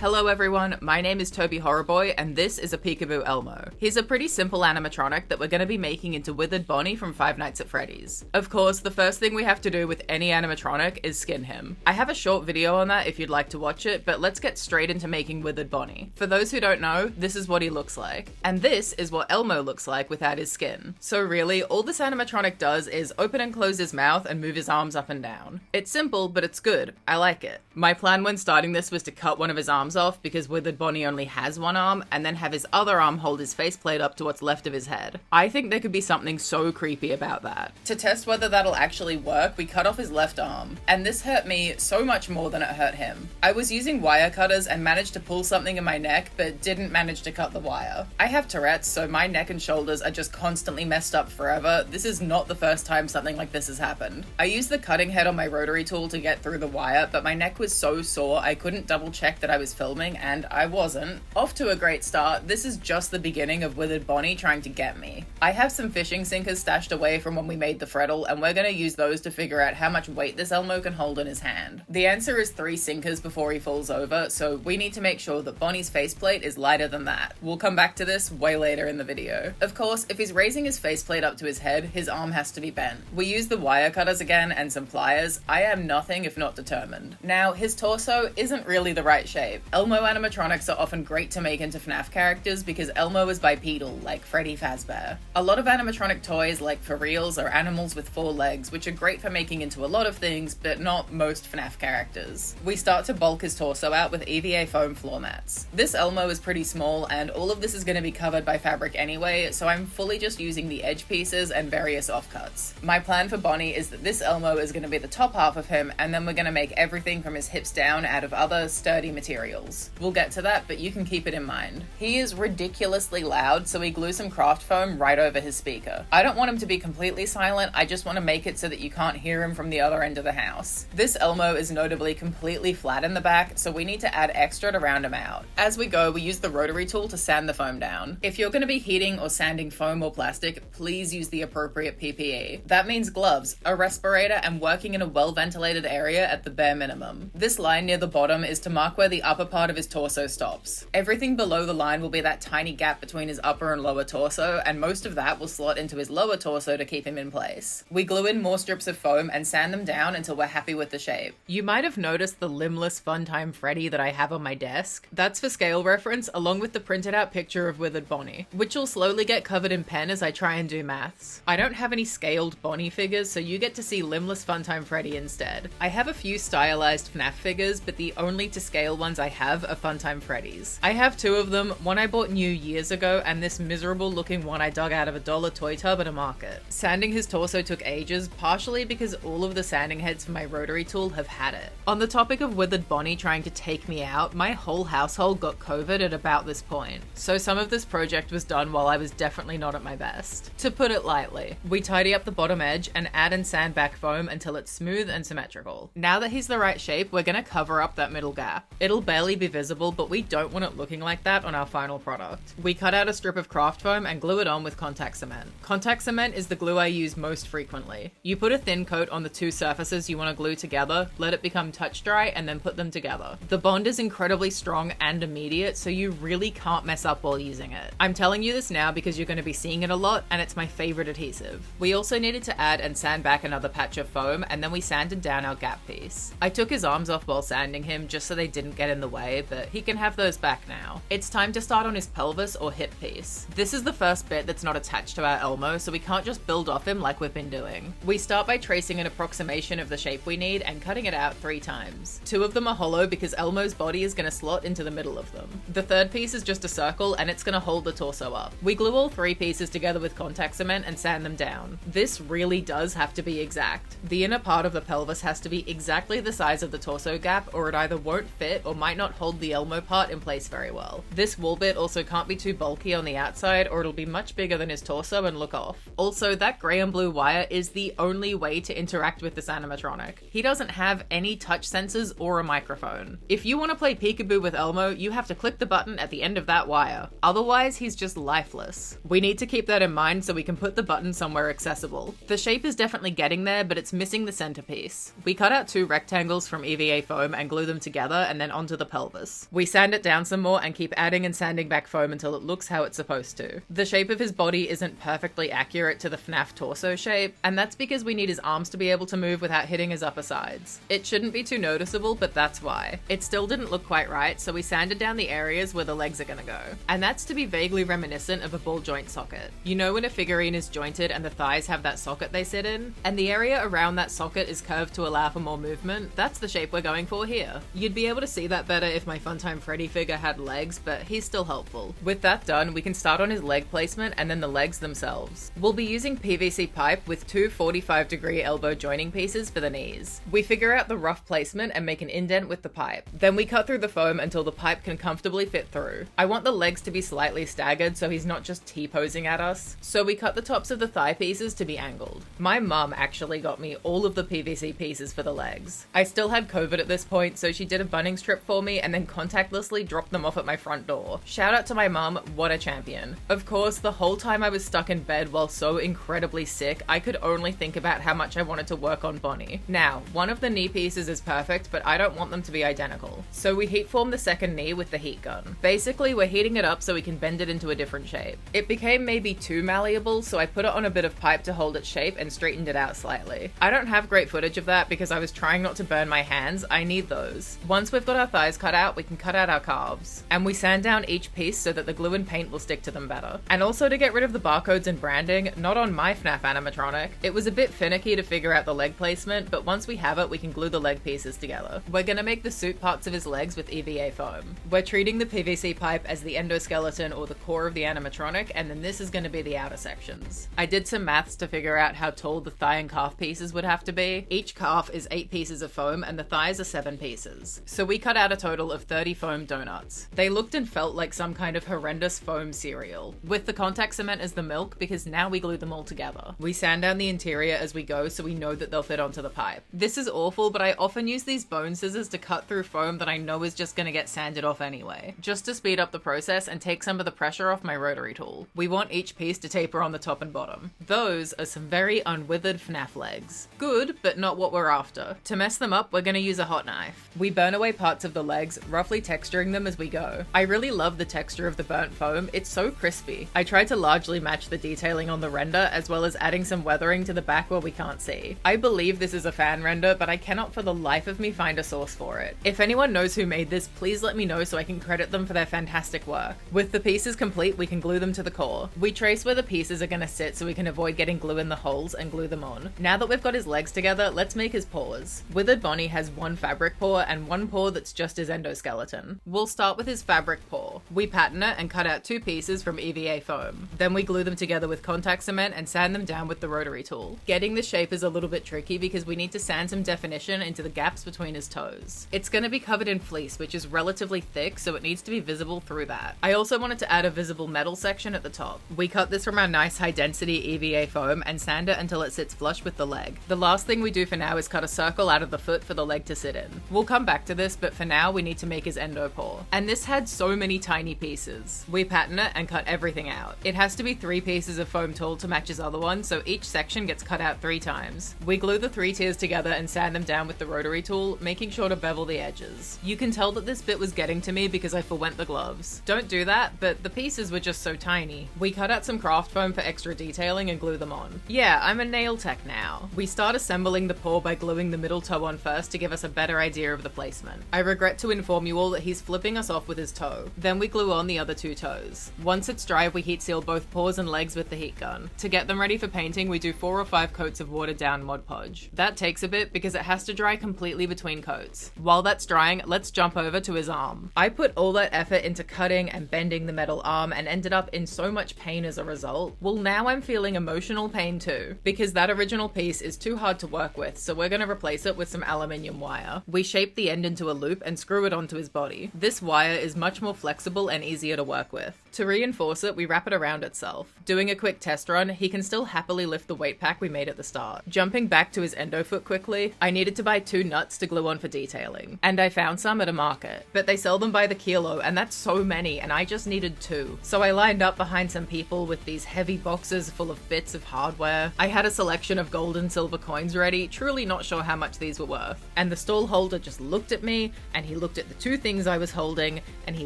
Hello everyone, my name is tobyhorrorboy and this is a Peekaboo Elmo. He's a pretty simple animatronic that we're going to be making into Withered Bonnie from Five Nights at Freddy's. Of course, the first thing we have to do with any animatronic is skin him. I have a short video on that if you'd like to watch it, but let's get straight into making Withered Bonnie. For those who don't know, this is what he looks like. And this is what Elmo looks like without his skin. So really, all this animatronic does is open and close his mouth and move his arms up and down. It's simple, but it's good. I like it. My plan when starting this was to cut one of his arms off because Withered Bonnie only has one arm, and then have his other arm hold his faceplate up to what's left of his head. I think there could be something so creepy about that. To test whether that'll actually work, we cut off his left arm, and this hurt me so much more than it hurt him. I was using wire cutters and managed to pull something in my neck, but didn't manage to cut the wire. I have Tourette's, so my neck and shoulders are just constantly messed up forever. This is not the first time something like this has happened. I used the cutting head on my rotary tool to get through the wire, but my neck was so sore I couldn't double check that I was filming, and I wasn't. Off to a great start. This is just the beginning of Withered Bonnie trying to get me. I have some fishing sinkers stashed away from when we made the Freddle, and we're gonna use those to figure out how much weight this Elmo can hold in his hand. The answer is 3 sinkers before he falls over, so we need to make sure that Bonnie's faceplate is lighter than that. We'll come back to this way later in the video. Of course, if he's raising his faceplate up to his head, his arm has to be bent. We use the wire cutters again and some pliers. I am nothing if not determined. Now, his torso isn't really the right shape. Elmo animatronics are often great to make into FNAF characters because Elmo is bipedal, like Freddy Fazbear. A lot of animatronic toys, like FurReals, are animals with 4 legs, which are great for making into a lot of things, but not most FNAF characters. We start to bulk his torso out with EVA foam floor mats. This Elmo is pretty small, and all of this is going to be covered by fabric anyway, so I'm fully just using the edge pieces and various offcuts. My plan for Bonnie is that this Elmo is going to be the top half of him, and then we're going to make everything from his hips down out of other sturdy materials. We'll get to that, but you can keep it in mind. He is ridiculously loud, so we glue some craft foam right over his speaker. I don't want him to be completely silent, I just want to make it so that you can't hear him from the other end of the house. This Elmo is notably completely flat in the back, so we need to add extra to round him out. As we go, we use the rotary tool to sand the foam down. If you're going to be heating or sanding foam or plastic, please use the appropriate PPE. That means gloves, a respirator, and working in a well-ventilated area at the bare minimum. This line near the bottom is to mark where the upper part of his torso stops. Everything below the line will be that tiny gap between his upper and lower torso, and most of that will slot into his lower torso to keep him in place. We glue in more strips of foam and sand them down until we're happy with the shape. You might have noticed the limbless Funtime Freddy that I have on my desk. That's for scale reference, along with the printed out picture of Withered Bonnie, which will slowly get covered in pen as I try and do maths. I don't have any scaled Bonnie figures, so you get to see limbless Funtime Freddy instead. I have a few stylized FNAF figures, but the only to scale ones I have are Funtime Freddy's. I have 2 of them, one I bought new years ago, and this miserable looking one I dug out of a dollar toy tub at a market. Sanding his torso took ages, partially because all of the sanding heads for my rotary tool have had it. On the topic of Withered Bonnie trying to take me out, my whole household got COVID at about this point, so some of this project was done while I was definitely not at my best. To put it lightly, we tidy up the bottom edge and add and sand back foam until it's smooth and symmetrical. Now that he's the right shape, we're gonna cover up that middle gap. It'll barely be visible, but we don't want it looking like that on our final product. We cut out a strip of craft foam and glue it on with contact cement. Contact cement is the glue I use most frequently. You put a thin coat on the 2 surfaces you want to glue together, let it become touch dry, and then put them together. The bond is incredibly strong and immediate, so you really can't mess up while using it. I'm telling you this now because you're going to be seeing it a lot, and it's my favorite adhesive. We also needed to add and sand back another patch of foam, and then we sanded down our gap piece. I took his arms off while sanding him just so they didn't get in the way, but he can have those back now. It's time to start on his pelvis or hip piece. This is the first bit that's not attached to our Elmo, so we can't just build off him like we've been doing. We start by tracing an approximation of the shape we need and cutting it out 3 times. 2 of them are hollow because Elmo's body is going to slot into the middle of them. The 3rd piece is just a circle and it's going to hold the torso up. We glue all 3 pieces together with contact cement and sand them down. This really does have to be exact. The inner part of the pelvis has to be exactly the size of the torso gap, or it either won't fit or might not hold the Elmo part in place very well. This wall bit also can't be too bulky on the outside or it'll be much bigger than his torso and look off. Also, that grey and blue wire is the only way to interact with this animatronic. He doesn't have any touch sensors or a microphone. If you want to play Peekaboo with Elmo, you have to click the button at the end of that wire. Otherwise, he's just lifeless. We need to keep that in mind so we can put the button somewhere accessible. The shape is definitely getting there, but it's missing the centerpiece. We cut out 2 rectangles from EVA foam and glue them together and then onto the pelvis. We sand it down some more and keep adding and sanding back foam until it looks how it's supposed to. The shape of his body isn't perfectly accurate to the FNAF torso shape, and that's because we need his arms to be able to move without hitting his upper sides. It shouldn't be too noticeable, but that's why. It still didn't look quite right, so we sanded down the areas where the legs are gonna go. And that's to be vaguely reminiscent of a ball joint socket. You know when a figurine is jointed and the thighs have that socket they sit in? And the area around that socket is curved to allow for more movement? That's the shape we're going for here. You'd be able to see that better if my Funtime Freddy figure had legs, but he's still helpful. With that done, we can start on his leg placement and then the legs themselves. We'll be using PVC pipe with two 45-degree elbow joining pieces for the knees. We figure out the rough placement and make an indent with the pipe. Then we cut through the foam until the pipe can comfortably fit through. I want the legs to be slightly staggered so he's not just T-posing at us. So we cut the tops of the thigh pieces to be angled. My mum actually got me all of the PVC pieces for the legs. I still had COVID at this point, so she did a Bunnings trip for me and then contactlessly dropped them off at my front door. Shout out to my mum, what a champion. Of course, the whole time I was stuck in bed while so incredibly sick, I could only think about how much I wanted to work on Bonnie. Now, one of the knee pieces is perfect, but I don't want them to be identical. So we heat form the second knee with the heat gun. Basically, we're heating it up so we can bend it into a different shape. It became maybe too malleable, so I put it on a bit of pipe to hold its shape and straightened it out slightly. I don't have great footage of that because I was trying not to burn my hands. I need those. Once we've got our thighs cut out, we can cut out our calves. And we sand down each piece so that the glue and paint will stick to them better. And also to get rid of the barcodes and branding, not on my FNAF animatronic. It was a bit finicky to figure out the leg placement, but once we have it, we can glue the leg pieces together. We're gonna make the suit parts of his legs with EVA foam. We're treating the PVC pipe as the endoskeleton or the core of the animatronic, and then this is gonna be the outer sections. I did some maths to figure out how tall the thigh and calf pieces would have to be. Each calf is 8 pieces of foam and the thighs are 7 pieces. So we cut out a total of 30 foam donuts. They looked and felt like some kind of horrendous foam cereal, with the contact cement as the milk because now we glue them all together. We sand down the interior as we go so we know that they'll fit onto the pipe. This is awful, but I often use these bone scissors to cut through foam that I know is just gonna get sanded off anyway, just to speed up the process and take some of the pressure off my rotary tool. We want each piece to taper on the top and bottom. Those are some very unwithered FNAF legs. Good, but not what we're after. To mess them up, we're gonna use a hot knife. We burn away parts of the legs, roughly texturing them as we go. I really love the texture of the burnt foam, it's so crispy. I tried to largely match the detailing on the render as well as adding some weathering to the back where we can't see. I believe this is a fan render, but I cannot for the life of me find a source for it. If anyone knows who made this, please let me know so I can credit them for their fantastic work. With the pieces complete, we can glue them to the core. We trace where the pieces are gonna sit so we can avoid getting glue in the holes and glue them on. Now that we've got his legs together, let's make his paws. Withered Bonnie has one fabric paw and one paw that's just his endoskeleton. We'll start with his fabric paw. We pattern it and cut out 2 pieces from EVA foam. Then we glue them together with contact cement and sand them down with the rotary tool. Getting the shape is a little bit tricky because we need to sand some definition into the gaps between his toes. It's going to be covered in fleece, which is relatively thick, so it needs to be visible through that. I also wanted to add a visible metal section at the top. We cut this from our nice high density EVA foam and sand it until it sits flush with the leg. The last thing we do for now is cut a circle out of the foot for the leg to sit in. We'll come back to this, but for now we need to make his endo paw. And this had so many tiny pieces. We pattern it and cut everything out. It has to be 3 pieces of foam tall to match his other one, so each section gets cut out 3 times. We glue the 3 tiers together and sand them down with the rotary tool, making sure to bevel the edges. You can tell that this bit was getting to me because I forwent the gloves. Don't do that, but the pieces were just so tiny. We cut out some craft foam for extra detailing and glue them on. Yeah, I'm a nail tech now. We start assembling the paw by gluing the middle toe on first to give us a better idea of the placement. I regret to inform you all that he's flipping us off with his toe. Then we glue on the other 2 toes. Once it's dry, we heat seal both paws and legs with the heat gun. To get them ready for painting, we do 4 or 5 coats of watered down Mod Podge. That takes a bit because it has to dry completely between coats. While that's drying, let's jump over to his arm. I put all that effort into cutting and bending the metal arm and ended up in so much pain as a result. Well, now I'm feeling emotional pain too, because that original piece is too hard to work with, so we're gonna replace it with some aluminium wire. We shape the end into a loop and screw it onto his body. This wire is much more flexible and easier to work with. To reinforce it, we wrap it around itself. Doing a quick test run, he can still happily lift the weight pack we made at the start. Jumping back to his endo foot quickly, I needed to buy 2 nuts to glue on for detailing. And I found some at a market. But they sell them by the kilo, and that's so many, and I just needed 2. So I lined up behind some people with these heavy boxes full of bits of hardware. I had a selection of gold and silver coins ready, truly not sure how much these were worth. And the stall holder just looked at me, and he looked at the 2 things I was holding, and he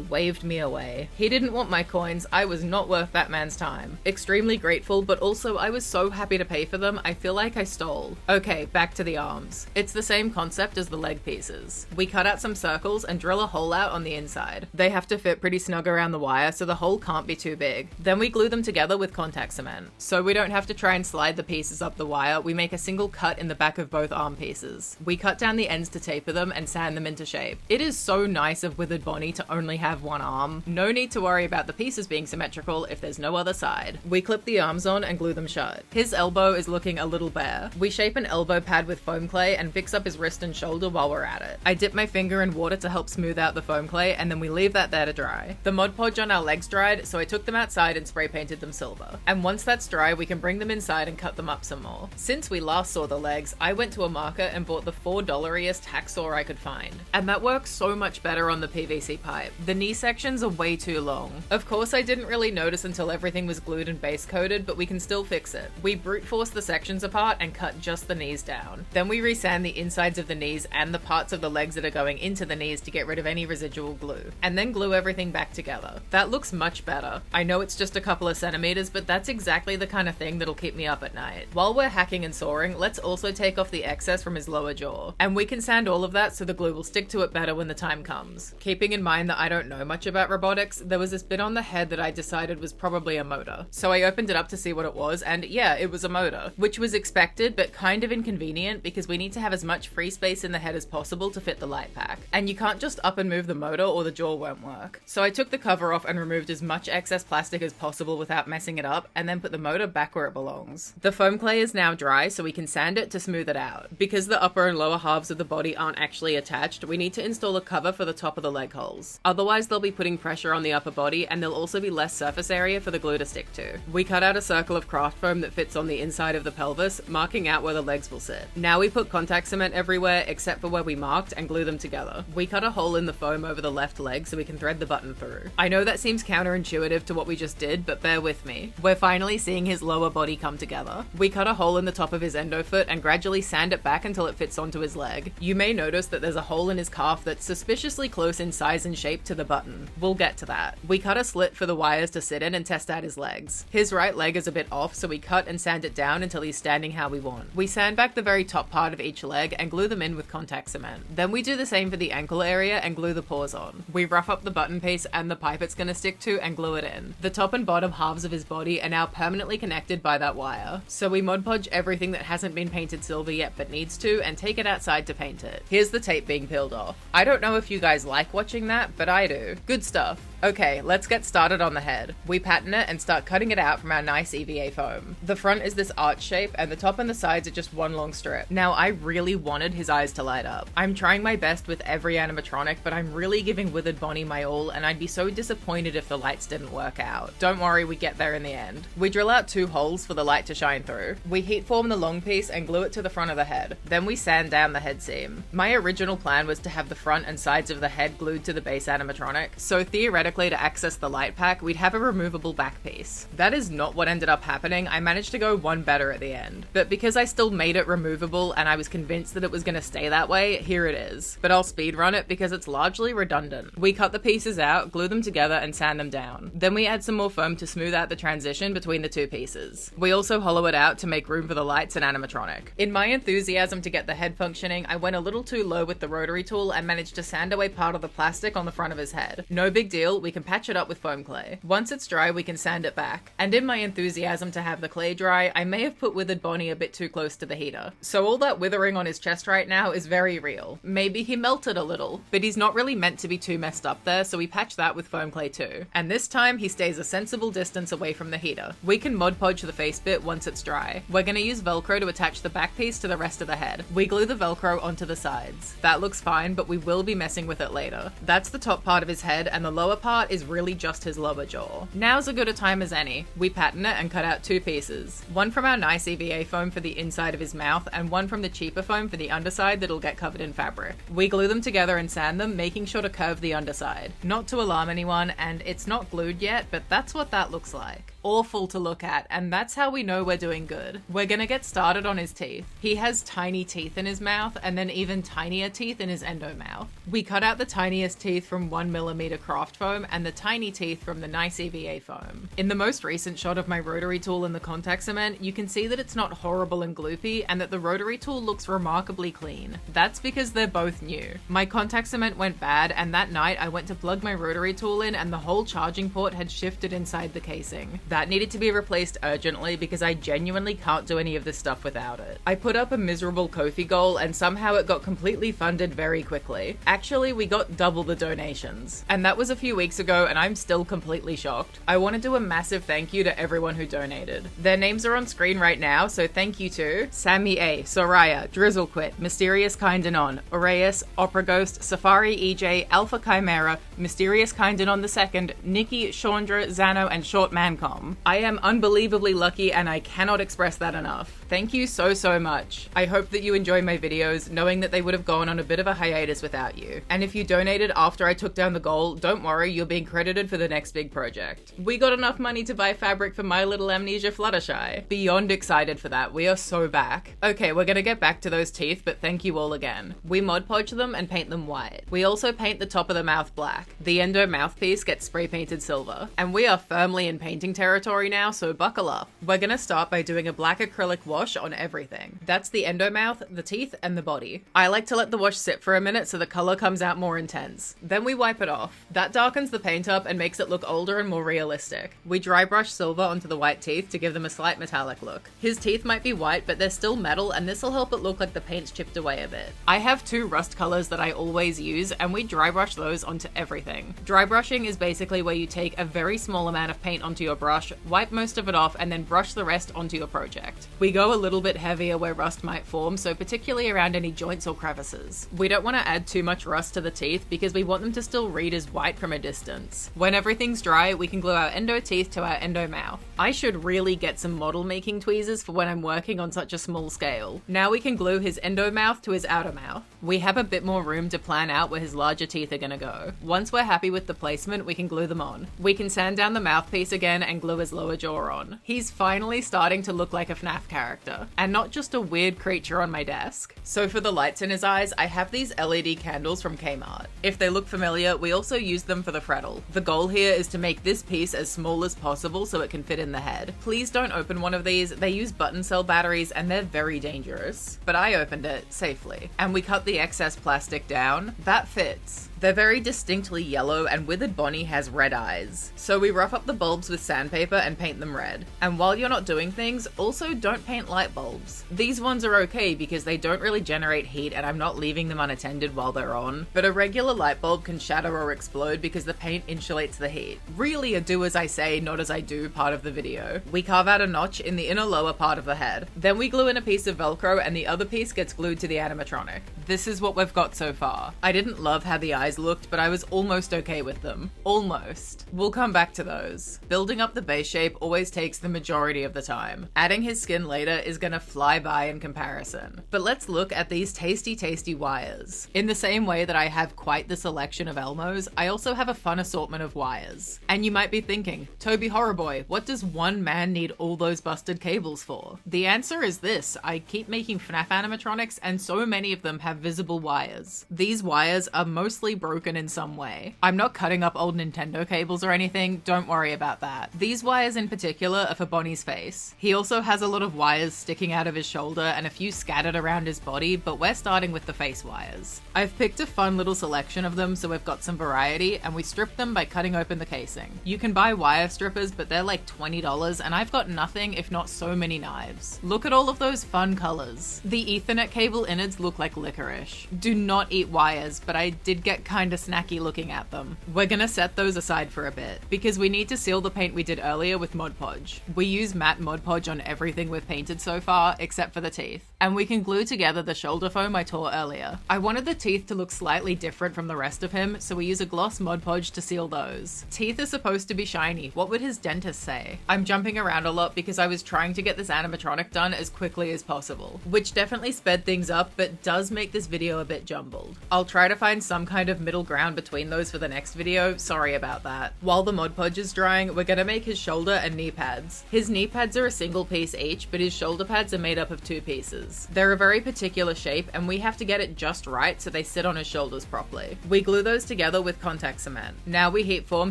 waved me away. He didn't want my coins. I was not worth that man's time. Extremely grateful, but also I was so happy to pay for them, I feel like I stole. Okay, back to the arms. It's the same concept as the leg pieces. We cut out some circles and drill a hole out on the inside. They have to fit pretty snug around the wire, so the hole can't be too big. Then we glue them together with contact cement. So we don't have to try and slide the pieces up the wire, we make a single cut in the back of both arm pieces. We cut down the ends to taper them and sand them into shape. It is so nice of Withered Bonnie to only have one arm. No need to worry about the pieces being symmetrical if there's no other side. We clip the arms on and glue them shut. His elbow is looking a little bare. We shape an elbow pad with foam clay and fix up his wrist and shoulder while we're at it. I dip my finger in water to help smooth out the foam clay, and then we leave that there to dry. The Mod Podge on our legs dried, so I took them outside and spray painted them silver. And once that's dry, we can bring them inside and cut them up some more. Since we last saw the legs, I went to a market and bought the $4-iest hacksaw I could find. And that works so much better on the PVC pipe. The knee sections are way too long. Of course, I didn't really notice until everything was glued and base coated, but we can still fix it. We brute force the sections apart and cut just the knees down. Then we resand the insides of the knees and the parts of the legs that are going into the knees to get rid of any residual glue. And then glue everything back together. That looks much better. I know it's just a couple of centimeters, but that's exactly the kind of thing that'll keep me up at night. While we're hacking and sawing, let's also take off the excess from his lower jaw. And we can sand all of that so the glue will stick to it better when the time comes. Keeping in mind that I don't know much about robotics, there was this bit on the head that I decided was probably a motor. So I opened it up to see what it was, and yeah, it was a motor, which was expected but kind of inconvenient because we need to have as much free space in the head as possible to fit the light pack. And you can't just up and move the motor or the jaw won't work. So I took the cover off and removed as much excess plastic as possible without messing it up, and then put the motor back where it belongs. The foam clay is now dry, so we can sand it to smooth it out. Because the upper and lower halves of the body aren't actually attached, we need to install a cover for the top of the leg holes. Otherwise, they'll be putting pressure on the upper body, and there'll also be less surface area for the glue to stick to. We cut out a circle of craft foam that fits on the inside of the pelvis, marking out where the legs will sit. Now we put contact cement everywhere except for where we marked and glue them together. We cut a hole in the foam over the left leg so we can thread the button through. I know that seems counterintuitive to what we just did, but bear with me. We're finally seeing his lower body come together. We cut a hole in the top of his endo foot and gradually sand it back until it fits onto his leg. You may notice that there's a hole in his calf that's suspiciously close in size and shape to the button. We'll get to that. We cut a slit for the wires to sit in and test out his legs. His right leg is a bit off, so we cut and sand it down until he's standing how we want. We sand back the very top part of each leg and glue them in with contact cement. Then we do the same for the ankle area and glue the paws on. We rough up the button piece and the pipe it's gonna stick to and glue it in. The top and bottom halves of his body are now permanently connected by that wire. So we Mod Podge everything that hasn't been painted silver yet but needs to, and take it outside to paint it. Here's the tape being peeled off. I don't know if you guys like watching that, but I do. Good stuff. Okay, let's get started on the head. We pattern it and start cutting it out from our nice EVA foam. The front is this arch shape and the top and the sides are just one long strip. Now, I really wanted his eyes to light up. I'm trying my best with every animatronic, but I'm really giving Withered Bonnie my all, and I'd be so disappointed if the lights didn't work out. Don't worry, we get there in the end. We drill out 2 holes for the light to shine through. We heat form the long piece and glue it to the front of the head. Then we sand down the head seam. My original plan was to have the front and sides of the head glued to the base animatronic, so theoretically to access the light pack, we'd have a removable back piece. That is not what ended up happening. I managed to go one better at the end. But because I still made it removable and I was convinced that it was going to stay that way, here it is. But I'll speedrun it because it's largely redundant. We cut the pieces out, glue them together, and sand them down. Then we add some more foam to smooth out the transition between the 2 pieces. We also hollow it out to make room for the lights and animatronic. In my enthusiasm to get the head functioning, I went a little too low with the rotary tool and managed to sand away part of the plastic on the front of his head. No big deal, we can patch it up with foam clay. Once it's dry, we can sand it back. And in my enthusiasm to have the clay dry, I may have put Withered Bonnie a bit too close to the heater. So all that withering on his chest right now is very real. Maybe he melted a little, but he's not really meant to be too messed up there, so we patch that with foam clay too. And this time, he stays a sensible distance away from the heater. We can Mod Podge the face bit once it's dry. We're gonna use Velcro to attach the back piece to the rest of the head. We glue the Velcro onto the sides. That looks fine, but we will be messing with it later. That's the top part of his head, and the lower part is really just just his lower jaw. Now's as good a time as any. We pattern it and cut out 2 pieces. One from our nice EVA foam for the inside of his mouth, and one from the cheaper foam for the underside that'll get covered in fabric. We glue them together and sand them, making sure to curve the underside. Not to alarm anyone, and it's not glued yet, but that's what that looks like. Awful to look at, and that's how we know we're doing good. We're gonna get started on his teeth. He has tiny teeth in his mouth, and then even tinier teeth in his endomouth. We cut out the tiniest teeth from 1mm craft foam and the tiny teeth from the nice EVA foam. In the most recent shot of my rotary tool in the contact cement, you can see that it's not horrible and gloopy, and that the rotary tool looks remarkably clean. That's because they're both new. My contact cement went bad, and that night I went to plug my rotary tool in and the whole charging port had shifted inside the casing. That needed to be replaced urgently because I genuinely can't do any of this stuff without it. I put up a miserable Ko-fi goal and somehow it got completely funded very quickly. Actually, we got double the donations. And that was a few weeks ago and I'm still completely shocked. I want to do a massive thank you to everyone who donated. Their names are on screen right now, so thank you to Sammy A, Soraya, Drizzlequit, Mysterious Kind Anon, Aureus, Opera Ghost, Safari EJ, Alpha Chimera, Mysterious Kind Anon II, Nikki, Chandra, Zano, and Short Mancom. I am unbelievably lucky and I cannot express that enough. Thank you so much. I hope that you enjoy my videos, knowing that they would have gone on a bit of a hiatus without you. And if you donated after I took down the goal, don't worry, you're being credited for the next big project. We got enough money to buy fabric for My Little Amnesia Fluttershy. Beyond excited for that, we are so back. Okay, we're gonna get back to those teeth, but thank you all again. We Mod Podge them and paint them white. We also paint the top of the mouth black. The endo mouthpiece gets spray painted silver. And we are firmly in painting territory now, so buckle up. We're gonna start by doing a black acrylic wash on everything. That's the endomouth, the teeth, and the body. I like to let the wash sit for a minute so the color comes out more intense. Then we wipe it off. That darkens the paint up and makes it look older and more realistic. We dry brush silver onto the white teeth to give them a slight metallic look. His teeth might be white, but they're still metal, and this will help it look like the paint's chipped away a bit. I have 2 rust colors that I always use, and we dry brush those onto everything. Dry brushing is basically where you take a very small amount of paint onto your brush, wipe most of it off, and then brush the rest onto your project. We go a little bit heavier where rust might form, so particularly around any joints or crevices. We don't want to add too much rust to the teeth because we want them to still read as white from a distance. When everything's dry, we can glue our endo teeth to our endo mouth. I should really get some model making tweezers for when I'm working on such a small scale. Now we can glue his endo mouth to his outer mouth. We have a bit more room to plan out where his larger teeth are gonna go. Once we're happy with the placement, we can glue them on. We can sand down the mouthpiece again and glue his lower jaw on. He's finally starting to look like a FNAF character, and not just a weird creature on my desk. So for the lights in his eyes, I have these LED candles from Kmart. If they look familiar, we also use them for the Freddy. The goal here is to make this piece as small as possible so it can fit in the head. Please don't open one of these, they use button cell batteries and they're very dangerous. But I opened it safely. And we cut the excess plastic down. That fits. They're very distinctly yellow and Withered Bonnie has red eyes. So we rough up the bulbs with sandpaper and paint them red. And while you're not doing things, also don't paint light bulbs. These ones are okay because they don't really generate heat and I'm not leaving them unattended while they're on. But a regular light bulb can shatter or explode because the paint insulates the heat. Really a do as I say, not as I do part of the video. We carve out a notch in the inner lower part of the head. Then we glue in a piece of Velcro and the other piece gets glued to the animatronic. This is what we've got so far. I didn't love how the eyes looked, but I was almost okay with them. Almost. We'll come back to those. Building up the base shape always takes the majority of the time. Adding his skin later is gonna fly by in comparison. But let's look at these tasty wires. In the same way that I have quite the selection of Elmos, I also have a fun assortment of wires. And you might be thinking, tobyhorrorboy, what does one man need all those busted cables for? The answer is this: I keep making FNAF animatronics and so many of them have visible wires. These wires are mostly broken in some way. I'm not cutting up old Nintendo cables or anything, don't worry about that. These wires in particular are for Bonnie's face. He also has a lot of wires sticking out of his shoulder and a few scattered around his body, but we're starting with the face wires. I've picked a fun little selection of them so we've got some variety, and we strip them by cutting open the casing. You can buy wire strippers, but they're like $20 and I've got nothing if not so many knives. Look at all of those fun colors. The Ethernet cable innards look like licorice. nourish. Do not eat wires, but I did get kinda snacky looking at them. We're gonna set those aside for a bit, because we need to seal the paint we did earlier with Mod Podge. We use matte Mod Podge on everything we've painted so far, except for the teeth. And we can glue together the shoulder foam I tore earlier. I wanted the teeth to look slightly different from the rest of him, so we use a gloss Mod Podge to seal those. Teeth are supposed to be shiny. What would his dentist say? I'm jumping around a lot because I was trying to get this animatronic done as quickly as possible, which definitely sped things up, but does make this video a bit jumbled. I'll try to find some kind of middle ground between those for the next video, sorry about that. While the Mod Podge is drying, we're gonna make his shoulder and knee pads. His knee pads are a single piece each, but his shoulder pads are made up of 2 pieces. They're a very particular shape, and we have to get it just right so they sit on his shoulders properly. We glue those together with contact cement. Now we heat form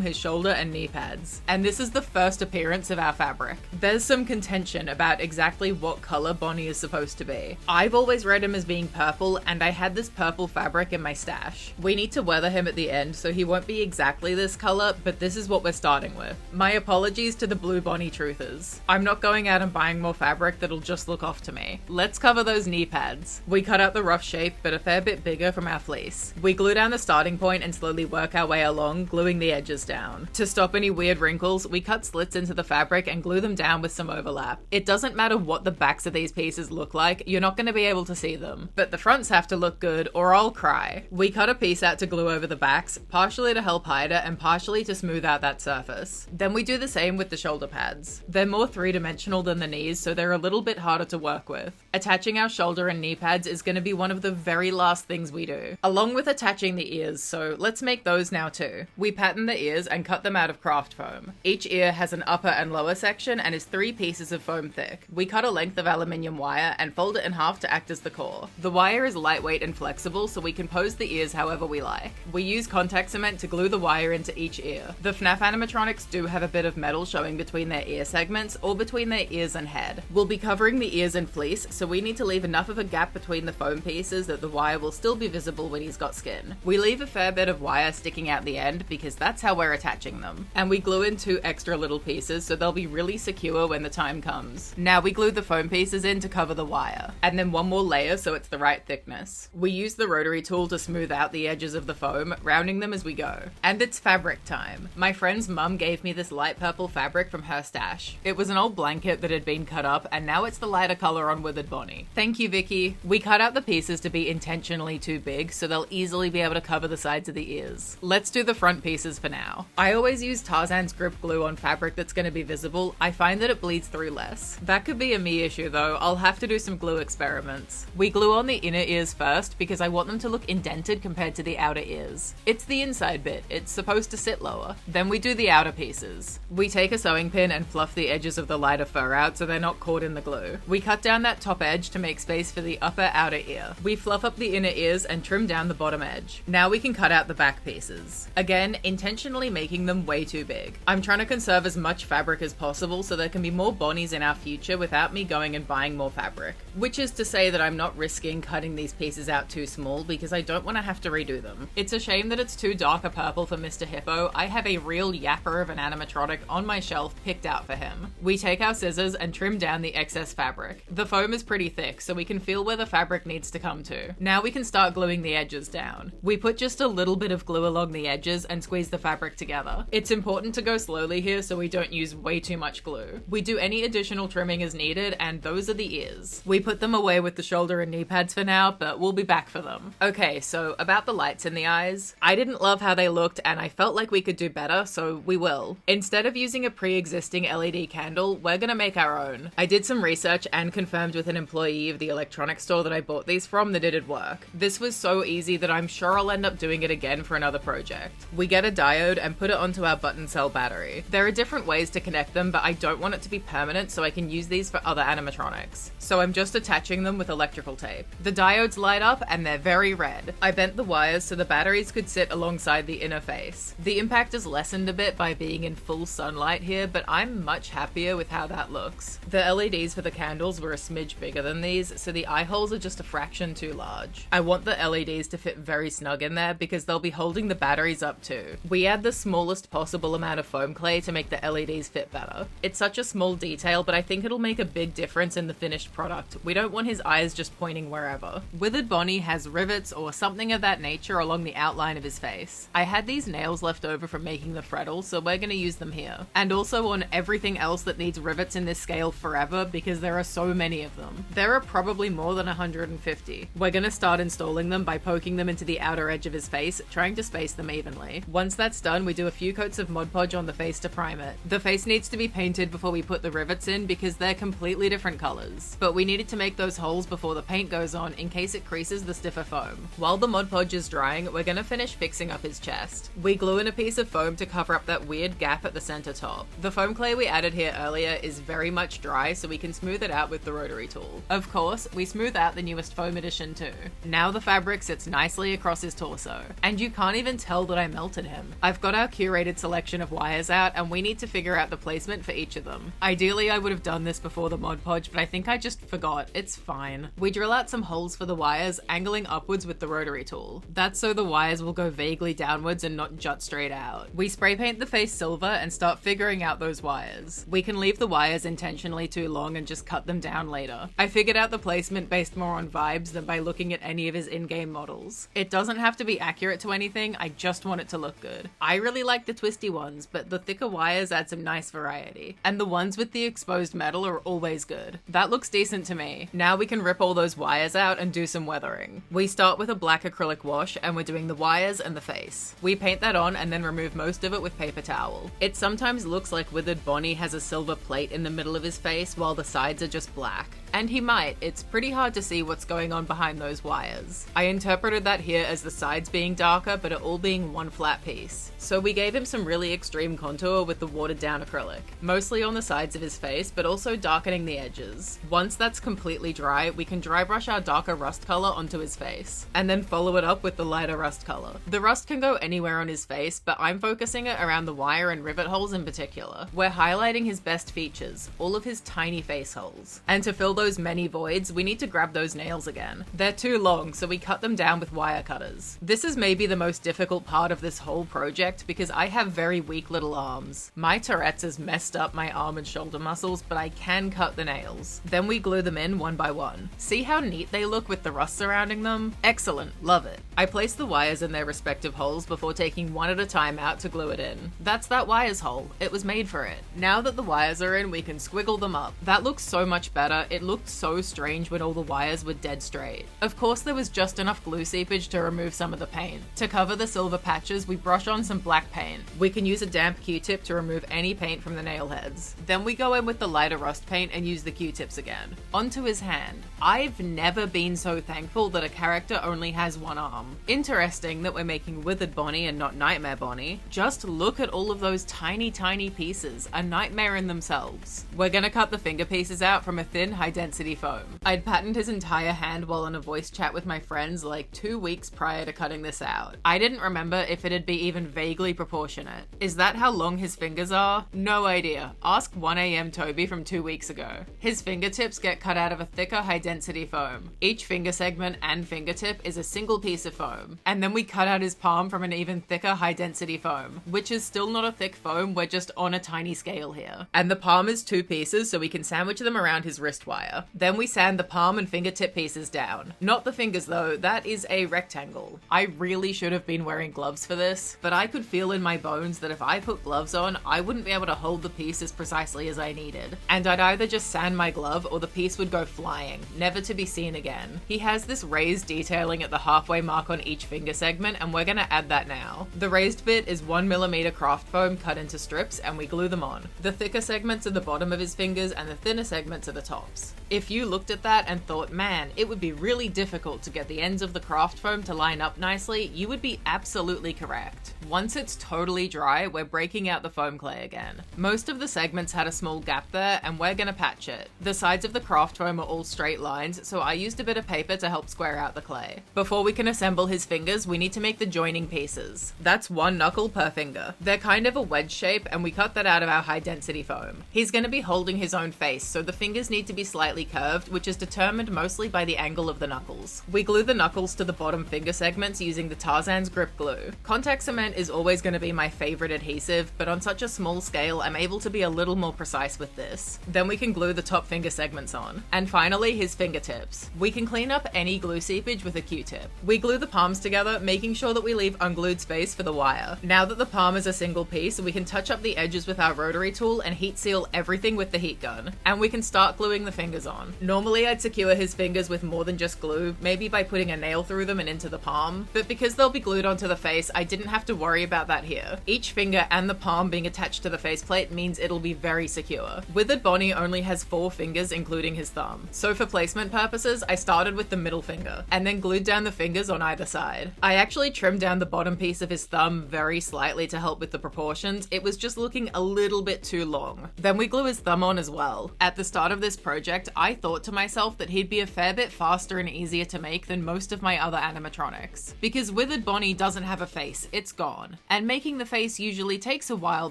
his shoulder and knee pads. And this is the first appearance of our fabric. There's some contention about exactly what color Bonnie is supposed to be. I've always read him as being purple, and I had this purple fabric in my stash. We need to weather him at the end, so he won't be exactly this color, but this is what we're starting with. My apologies to the blue Bonnie truthers. I'm not going out and buying more fabric that'll just look off to me. Let's cover those knee pads. We cut out the rough shape, but a fair bit bigger from our fleece. We glue down the starting point and slowly work our way along, gluing the edges down. To stop any weird wrinkles, we cut slits into the fabric and glue them down with some overlap. It doesn't matter what the backs of these pieces look like, you're not going to be able to see them. But the fronts have to look good or I'll cry. We cut a piece out to glue over the backs, partially to help hide it and partially to smooth out that surface. Then we do the same with the shoulder pads. They're more 3-dimensional than the knees, so they're a little bit harder to work with. Attaching our shoulder and knee pads is going to be one of the very last things we do, along with attaching the ears, so let's make those now too. We pattern the ears and cut them out of craft foam. Each ear has an upper and lower section and is 3 pieces of foam thick. We cut a length of aluminium wire and fold it in half to act as the core. The wire is lightweight and flexible, so we can pose the ears however we like. We use contact cement to glue the wire into each ear. The FNAF animatronics do have a bit of metal showing between their ear segments or between their ears and head. We'll be covering the ears in fleece, so we need to leave enough of a gap between the foam pieces that the wire will still be visible when he's got skin. We leave a fair bit of wire sticking out the end because that's how we're attaching them. And we glue in 2 extra little pieces so they'll be really secure when the time comes. Now we glue the foam pieces in to cover the wire, and then 1 more layer so it's the right thickness. We use the rotary tool to smooth out the edges of the foam, rounding them as we go. And it's fabric time. My friend's mum gave me this light purple fabric from her stash. It was an old blanket that had been cut up, and now it's the lighter color on Withered Bonnie. Thank you, Vicky. We cut out the pieces to be intentionally too big so they'll easily be able to cover the sides of the ears. Let's do the front pieces for now. I always use Tarzan's grip glue on fabric that's going to be visible. I find that it bleeds through less. That could be a me issue though. I'll have to do some glue experiments. We glue on the inner ears first because I want them to look indented compared to the outer ears. It's the inside bit. It's supposed to sit lower. Then we do the outer pieces. We take a sewing pin and fluff the edges of the lighter fur out so they're not caught in the glue. We cut down that top edge to make space for the upper outer ear. We fluff up the inner ears and trim down the bottom edge. Now we can cut out the back pieces. Again, intentionally making them way too big. I'm trying to conserve as much fabric as possible so there can be more Bonnies in our future without me going and buying more fabric. Which is to say that I'm not risking cutting these pieces out too small because I don't want to have to redo them. It's a shame that it's too dark a purple for Mr. Hippo. I have a real yapper of an animatronic on my shelf picked out for him. We take our scissors and trim down the excess fabric. The foam is pretty thick, so we can feel where the fabric needs to come to. Now we can start gluing the edges down. We put just a little bit of glue along the edges and squeeze the fabric together. It's important to go slowly here so we don't use way too much glue. We do any additional trimming as needed, and those are the ears. We put them away with the shoulder and knee pads for now, but we'll be back for them. Okay, so about the lights in the eyes. I didn't love how they looked and I felt like we could do better, so we will. Instead of using a pre-existing LED candle, we're gonna make our own. I did some research and confirmed with an employee of the electronics store that I bought these from that it'd work. This was so easy that I'm sure I'll end up doing it again for another project. We get a diode and put it onto our button cell battery. There are different ways to connect them, but I don't want it to be permanent so I can use these for other animatronics. So I'm just attaching them with electrical tape. The diodes light up and they're very red. I bent the wires so the batteries could sit alongside the inner face. The impact is lessened a bit by being in full sunlight here, but I'm much happier with how that looks. The LEDs for the candles were a smidge bigger than these, so the eye holes are just a fraction too large. I want the LEDs to fit very snug in there because they'll be holding the batteries up too. We add the smallest possible amount of foam clay to make the LEDs fit better. It's such a small detail, but I think it'll make a big difference in the finished product we don't want his eyes just pointing wherever. Withered Bonnie has rivets or something of that nature along the outline of his face. I had these nails left over from making the freddle, so we're gonna use them here. And also on everything else that needs rivets in this scale forever, because there are so many of them. There are probably more than 150. We're gonna start installing them by poking them into the outer edge of his face, trying to space them evenly. Once that's done, we do a few coats of Mod Podge on the face to prime it. The face needs to be painted before we put the rivets in because they're completely different colors. But we needed to make those holes before the paint goes on in case it creases the stiffer foam. While the Mod Podge is drying, we're gonna finish fixing up his chest. We glue in a piece of foam to cover up that weird gap at the center top. The foam clay we added here earlier is very much dry, so we can smooth it out with the rotary tool. Of course, we smooth out the newest foam edition too. Now the fabric sits nicely across his torso. And you can't even tell that I melted him. I've got our curated selection of wires out, and we need to figure out the placement for each of them. Ideally, I would have done this before the Mod Podge, but I think I just forgot. It's fine. We drill out some holes for the wires, angling upwards with the rotary tool. That's so the wires will go vaguely downwards and not jut straight out. We spray paint the face silver and start figuring out those wires. We can leave the wires intentionally too long and just cut them down later. I figured out the placement based more on vibes than by looking at any of his in-game models. It doesn't have to be accurate to anything, I just want it to look good. I really like the twisty ones, but the thicker wires add some nice variety. And the ones with the exposed metal are always good. That looks decent to me. Now we can rip all those wires out and do some weathering. We start with a black acrylic wash and we're doing the wires and the face. We paint that on and then remove most of it with paper towel. It sometimes looks like Withered Bonnie has a silver plate in the middle of his face while the sides are just black. And he might. It's pretty hard to see what's going on behind those wires. I interpreted that here as the sides being darker, but it all being one flat piece. So we gave him some really extreme contour with the watered down acrylic, mostly on the sides of his face, but also darkening the edges. Once that's completely dry, we can dry brush our darker rust color onto his face, and then follow it up with the lighter rust color. The rust can go anywhere on his face, but I'm focusing it around the wire and rivet holes in particular. We're highlighting his best features, all of his tiny face holes. And to fill those many voids, we need to grab those nails again. They're too long, so we cut them down with wire cutters. This is maybe the most difficult part of this whole project because I have very weak little arms. My Tourette's has messed up my arm and shoulder muscles, but I can cut the nails. Then we glue them in one by one. See how neat they look with the rust surrounding them? Excellent, love it. I place the wires in their respective holes before taking one at a time out to glue it in. That's that wires hole. It was made for it. Now that the wires are in, we can squiggle them up. That looks so much better. It looked so strange when all the wires were dead straight. Of course, there was just enough glue seepage to remove some of the paint. To cover the silver patches, we brush on some black paint. We can use a damp Q-tip to remove any paint from the nail heads. Then we go in with the lighter rust paint and use the Q-tips again. Onto his hand. I've never been so thankful that a character only has one arm. Interesting that we're making Withered Bonnie and not Nightmare Bonnie. Just look at all of those tiny pieces, a nightmare in themselves. We're gonna cut the finger pieces out from a thin high-density foam. I'd patterned his entire hand while on a voice chat with my friends like 2 weeks prior to cutting this out. I didn't remember if it'd be even vaguely proportionate. Is that how long his fingers are? No idea. Ask 1am Toby from 2 weeks ago. His fingertips get cut out of a thicker high-density foam. Each finger segment and fingertip is a single piece of foam. And then we cut out his palm from an even thicker high-density foam, which is still not a thick foam, we're just on a tiny scale here. And the palm is 2 pieces, so we can sandwich them around his wrist wire. Then we sand the palm and fingertip pieces down. Not the fingers though, that is a rectangle. I really should have been wearing gloves for this, but I could feel in my bones that if I put gloves on, I wouldn't be able to hold the piece as precisely as I needed. And I'd either just sand my glove or the piece would go flying, never to be seen again. He has this raised detailing at the halfway mark on each finger segment, and we're gonna add that now. The raised bit is 1mm craft foam cut into strips, and we glue them on. The thicker segments are the bottom of his fingers and the thinner segments are the tops. If you looked at that and thought, man, it would be really difficult to get the ends of the craft foam to line up nicely, you would be absolutely correct. Once it's totally dry, we're breaking out the foam clay again. Most of the segments had a small gap there, and we're gonna patch it. The sides of the craft foam are all straight lines, so I used a bit of paper to help square out the clay. Before we can assemble his fingers, we need to make the joining pieces. That's 1 knuckle per finger. They're kind of a wedge shape, and we cut that out of our high density foam. He's gonna be holding his own face, so the fingers need to be slightly slightly curved, which is determined mostly by the angle of the knuckles. We glue the knuckles to the bottom finger segments using the Tarzan's grip glue. Contact cement is always going to be my favorite adhesive, but on such a small scale, I'm able to be a little more precise with this. Then we can glue the top finger segments on. And finally, his fingertips. We can clean up any glue seepage with a Q-tip. We glue the palms together, making sure that we leave unglued space for the wire. Now that the palm is a single piece, we can touch up the edges with our rotary tool and heat seal everything with the heat gun. And we can start gluing the fingers on. Normally I'd secure his fingers with more than just glue, maybe by putting a nail through them and into the palm, but because they'll be glued onto the face, I didn't have to worry about that here. Each finger and the palm being attached to the faceplate means it'll be very secure. Withered Bonnie only has 4 fingers, including his thumb. So for placement purposes, I started with the middle finger, and then glued down the fingers on either side. I actually trimmed down the bottom piece of his thumb very slightly to help with the proportions. It was just looking a little bit too long. Then we glue his thumb on as well. At the start of this project, I thought to myself that he'd be a fair bit faster and easier to make than most of my other animatronics. Because Withered Bonnie doesn't have a face, it's gone. And making the face usually takes a while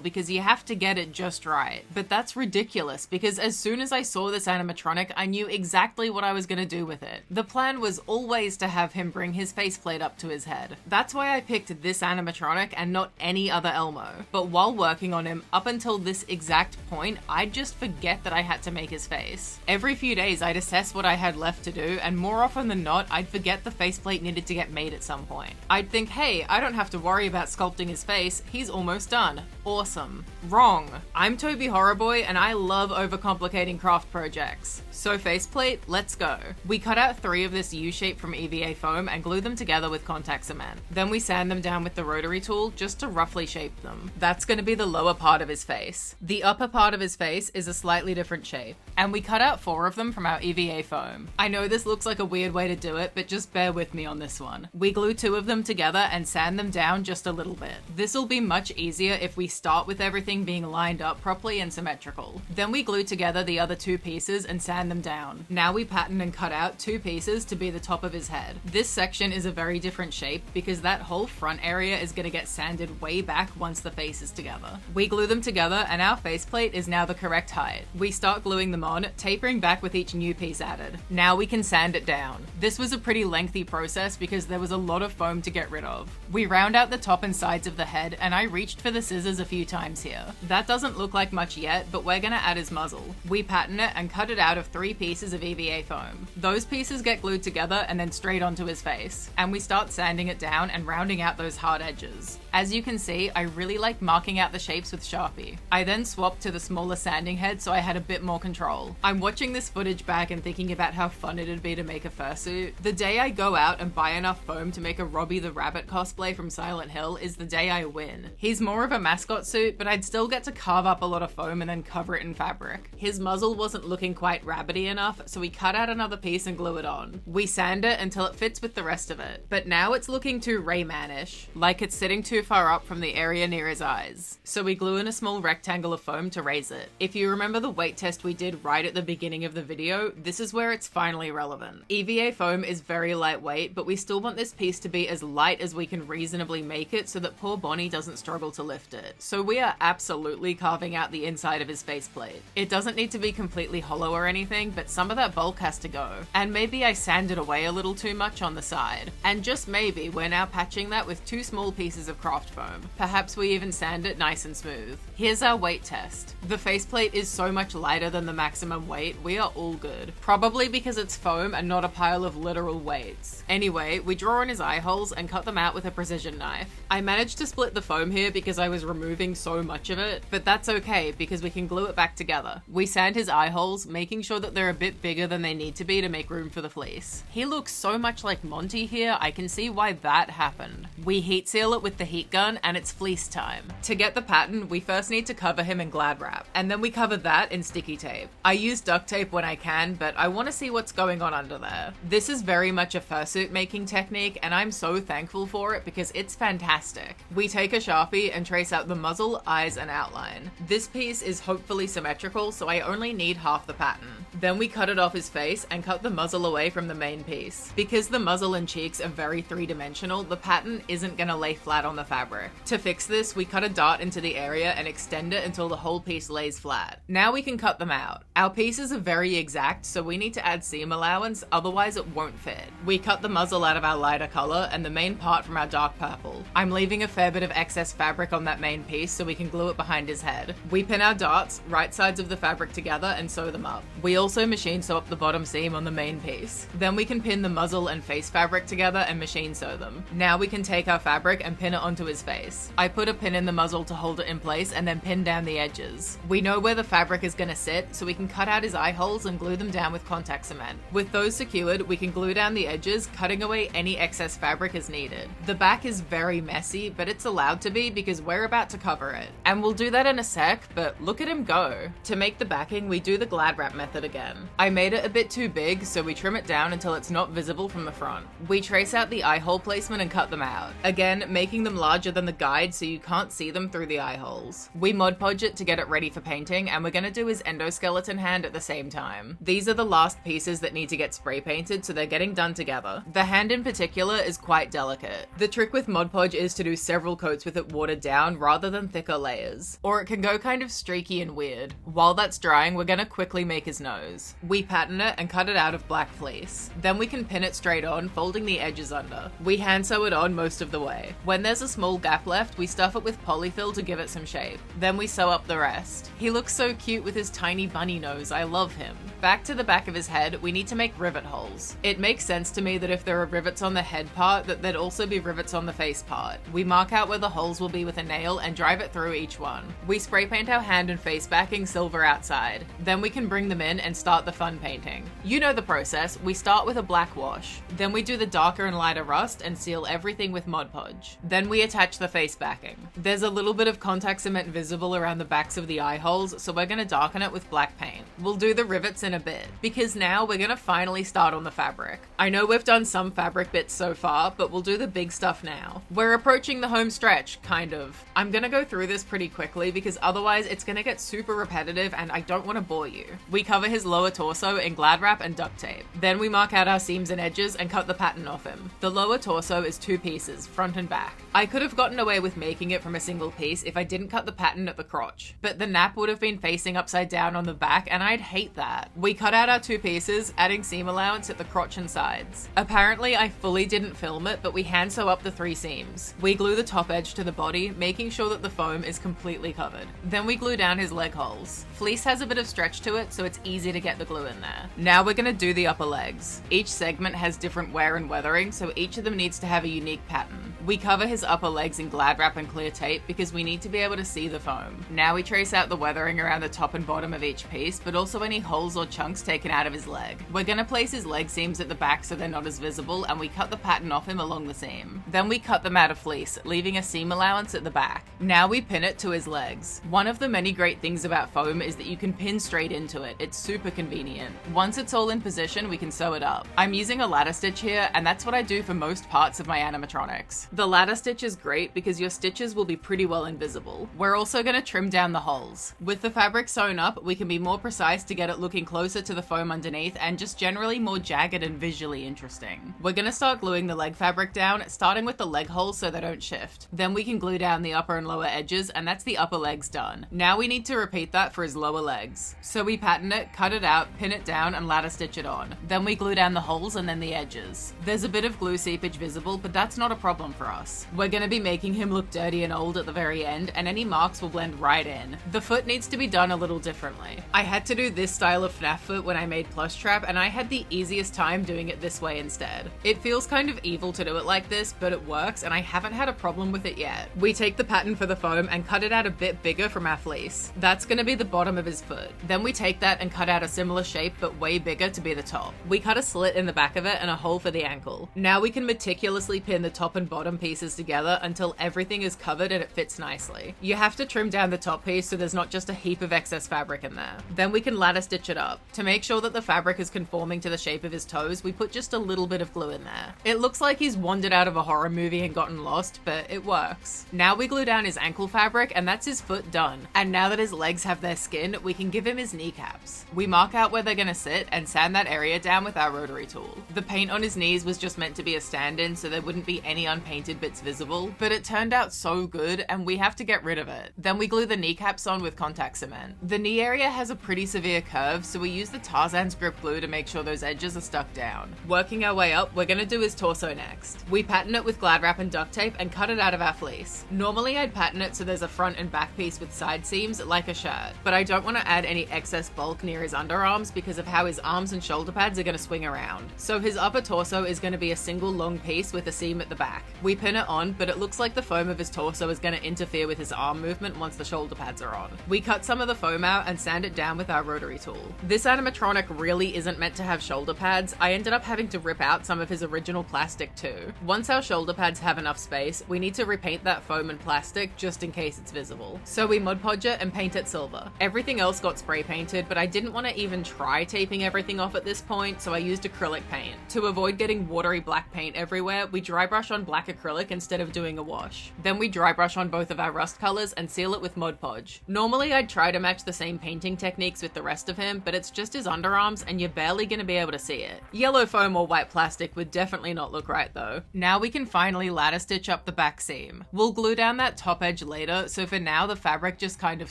because you have to get it just right. But that's ridiculous because as soon as I saw this animatronic, I knew exactly what I was gonna do with it. The plan was always to have him bring his faceplate up to his head. That's why I picked this animatronic and not any other Elmo. But while working on him, up until this exact point, I'd just forget that I had to make his face. Every few days I'd assess what I had left to do, and more often than not, I'd forget the faceplate needed to get made at some point. I'd think, hey, I don't have to worry about sculpting his face, he's almost done. Awesome. Wrong. I'm tobyhorrorboy and I love overcomplicating craft projects. So faceplate, let's go. We cut out 3 of this U-shape from EVA foam and glue them together with contact cement. Then we sand them down with the rotary tool just to roughly shape them. That's going to be the lower part of his face. The upper part of his face is a slightly different shape. And we cut out 4 of them from our EVA foam. I know this looks like a weird way to do it, but just bear with me on this one. We glue 2 of them together and sand them down just a little bit. This will be much easier if we start with everything being lined up properly and symmetrical. Then we glue together the other 2 pieces and sand them down. Now we pattern and cut out 2 pieces to be the top of his head. This section is a very different shape because that whole front area is going to get sanded way back once the face is together. We glue them together and our faceplate is now the correct height. We start gluing them on, tapering back with each new piece added. Now we can sand it down. This was a pretty lengthy process because there was a lot of foam to get rid of. We round out the top and sides of the head and I reached for the scissors a few times here. That doesn't look like much yet, but we're gonna add his muzzle. We pattern it and cut it out of 3 pieces of EVA foam. Those pieces get glued together and then straight onto his face. And we start sanding it down and rounding out those hard edges. As you can see, I really like marking out the shapes with Sharpie. I then swapped to the smaller sanding head so I had a bit more control. I'm watching this footage back and thinking about how fun it'd be to make a fursuit. The day I go out and buy enough foam to make a Robbie the Rabbit cosplay from Silent Hill is the day I win. He's more of a mascot suit, but I'd still get to carve up a lot of foam and then cover it in fabric. His muzzle wasn't looking quite rabbity enough, so we cut out another piece and glue it on. We sand it until it fits with the rest of it. But now it's looking too Rayman-ish, like it's sitting too far up from the area near his eyes. So we glue in a small rectangle of foam to raise it. If you remember the weight test we did right at the beginning of the video, this is where it's finally relevant. EVA foam is very lightweight, but we still want this piece to be as light as we can reasonably make it so that poor Bonnie doesn't struggle to lift it. So we are absolutely carving out the inside of his faceplate. It doesn't need to be completely hollow or anything, but some of that bulk has to go. And maybe I sanded away a little too much on the side. And just maybe we're now patching that with 2 small pieces of craft foam. Perhaps we even sand it nice and smooth. Here's our weight test. The faceplate is so much lighter than the maximum weight, we are all good. Probably because it's foam and not a pile of literal weights. Anyway, we draw in his eye holes and cut them out with a precision knife. I managed to split the foam here because I was removing so much of it, but that's okay because we can glue it back together. We sand his eye holes, making sure that they're a bit bigger than they need to be to make room for the fleece. He looks so much like Monty here, I can see why that happened. We heat seal it with the heat gun and it's fleece time. To get the pattern, we first need to cover him in Glad Wrap, and then we cover that in sticky tape. I use duct tape when I can, but I want to see what's going on under there. This is very much a fursuit making technique, and I'm so thankful for it because it's fantastic. We take a Sharpie and trace out the muzzle, eyes, and outline. This piece is hopefully symmetrical, so I only need half the pattern. Then we cut it off his face and cut the muzzle away from the main piece. Because the muzzle and cheeks are very three-dimensional, the pattern isn't gonna lay flat on the fabric. To fix this, we cut a dart into the area and extend it until the whole piece lays flat. Now we can cut them out. Our pieces are very exact, so we need to add seam allowance, otherwise it won't fit. We cut the muzzle out of our lighter color and the main part from our dark purple. I'm leaving a fair bit of excess fabric on that main piece so we can glue it behind his head. We pin our darts, right sides of the fabric together, and sew them up. We also machine sew up the bottom seam on the main piece. Then we can pin the muzzle and face fabric together and machine sew them. Now we can take our fabric and pin it onto his face. I put a pin in the muzzle to hold it in place and then pin down the edges. We know where the fabric is gonna sit, so we can cut out his eye holes and glue them down with contact cement. With those secured, we can glue down the edges, cutting away any excess fabric as needed. The back is very messy, but it's allowed to be because we're about to cover it. And we'll do that in a sec, but look at him go. To make the backing, we do the glad wrap method again. I made it a bit too big, so we trim it down until it's not visible from the front. We trace out the eye hole placement and cut them out. Again, making them larger than the guide so you can't see them through the eye holes. We Mod Podge it to get it ready for painting, and we're gonna do his endoskeleton hand at the same time. These are the last pieces that need to get spray painted, so they're getting done together. The hand in particular is quite delicate. The trick with Mod Podge is to do several coats with it watered down rather than thicker layers, or it can go kind of streaky and weird. While that's drying, we're gonna quickly make his nose. We pattern it and cut it out of black fleece. Then we can pin it straight on, folding the edges under. We hand sew it on most of the way. When there's a small gap left, we stuff it with polyfill to give it some shape. Then we sew up the rest. He looks so cute with his tiny bunny nose, I love him. Back to the back of his head, we need to make rivet holes. It makes sense to me that if there are rivets on the head part, that there'd also be rivets on the face part. We mark out where the holes will be with a nail and drive it through each one. We spray paint our hand and face backing silver outside. Then we can bring them in and start the fun painting. You know the process. We start with a black wash. Then we do the darker and lighter rust and seal everything with Mod Podge. Then we attach the face backing. There's a little bit of contact cement visible around the backs of the eye holes, so we're gonna darken it with black paint. We'll do the rivets in a bit, because now we're gonna finally start on the fabric. I know we've done some fabric bits so far, but we'll do the big stuff now. We're approaching the home stretch, kind of. I'm gonna go through this pretty quickly because otherwise it's gonna get super repetitive and I don't want to bore you. We cover his lower torso in glad wrap and duct tape. Then we mark out our seams and edges and cut the pattern off him. The lower torso is 2 pieces, front and back. I could have gotten away with making it from a single piece if I didn't cut the pattern at the crotch, but the nap would have been facing upside down on the back and I'd hate that. We cut out our 2 pieces, adding seam allowance at the crotch and sides. Apparently I fully didn't film it, but we hand sew up the 3 seams. We glue the top edge to the body, making sure that the foam is completely covered. Then we glue down his leg holes. Fleece has a bit of stretch to it, so it's easy to get the glue in there. Now we're gonna do the upper legs. Each segment has different wear and weathering, so each of them needs to have a unique pattern. We cover his upper legs in glad wrap and clear tape because we need to be able to see the foam. Now we trace out the weathering around the top and bottom of each piece, but also any holes or chunks taken out of his leg. We're gonna place his leg seams at the back so they're not as visible, and we cut the pattern off him along the seam. Then we cut them out of fleece, leaving a seam allowance at the back. Now we pin it to his legs. One of the many great things about foam is that you can pin straight into it. It's super convenient. Once it's all in position, we can sew it up. I'm using a ladder stitch here, and that's what I do for most parts of my animatronics. The ladder stitch is great because your stitches will be pretty well invisible. We're also going to trim down the holes. With the fabric sewn up, we can be more precise to get it looking closer to the foam underneath and just generally more jagged and visually interesting. We're going to start gluing the leg fabric down, starting with the leg holes so they don't shift. Then we can glue down the upper and lower edges, and that's the upper legs done. Now we need to repeat that for his lower legs. So we pattern it, cut it out, pin it down, and ladder stitch it on. Then we glue down the holes and then the edges. There's a bit of glue seepage visible, but that's not a problem for us. We're going to be making him look dirty and old at the very end, and any marks will blend right in. The foot needs to be done a little differently. I had to do this style of FNAF foot when I made Plush Trap, and I had the easiest time doing it this way instead. It feels kind of evil to do it like this, but it works, and I haven't had a problem with it yet. We take the pattern for the foam and cut it out a bit bigger from our fleece. That's going to be the bottom of his foot. Then we take that and cut out a similar shape, but way bigger to be the top. We cut a slit in the back of it and a hole for the ankle. Now we can meticulously pin the top and bottom pieces together until everything is covered and it fits nicely. You have to trim down the top piece so there's not just a heap of excess fabric in there. Then we can ladder stitch it up. To make sure that the fabric is conforming to the shape of his toes, we put just a little bit of glue in there. It looks like he's wandered out of a horror movie and gotten lost, but it works. Now we glue down his ankle fabric and that's his foot done. And now that his legs have their skin, we can give him his kneecaps. We mark out where they're gonna sit and sand that area down with our rotary tool. The paint on his knees was just meant to be a stand-in so there wouldn't be any unpainted bits visible, but it turned out so good and we have to get rid of it. Then we glue the kneecaps on with contact cement. The knee area has a pretty severe curve, so we use the Tarzan's grip glue to make sure those edges are stuck down. Working our way up, we're gonna do his torso next. We pattern it with glad wrap and duct tape and cut it out of our fleece. Normally I'd pattern it so there's a front and back piece with side seams like a shirt, but I don't want to add any excess bulk near his underarms because of how his arms and shoulder pads are going to swing around. So his upper torso is going to be a single long piece with a seam at the back. We pin it on, but it looks like the foam of his torso is going to interfere with his arm movement once the shoulder pads are on. We cut some of the foam out and sand it down with our rotary tool. This animatronic really isn't meant to have shoulder pads. I ended up having to rip out some of his original plastic too. Once our shoulder pads have enough space, we need to repaint that foam and plastic just in case it's visible. So we Mod Podge it and paint it silver. Everything else got spray painted, but I didn't want to even try taping everything off at this point, so I used acrylic paint. To avoid getting watery black paint everywhere, we dry brush on black acrylic instead of doing a wash. Then we dry brush on both of our rust colors and seal it with Mod Podge. Normally I'd try to match the same painting techniques with the rest of him, but it's just his underarms and you're barely gonna be able to see it. Yellow foam or white plastic would definitely not look right though. Now we can finally ladder stitch up the back seam. We'll glue down that top edge later, so for now the fabric just kind of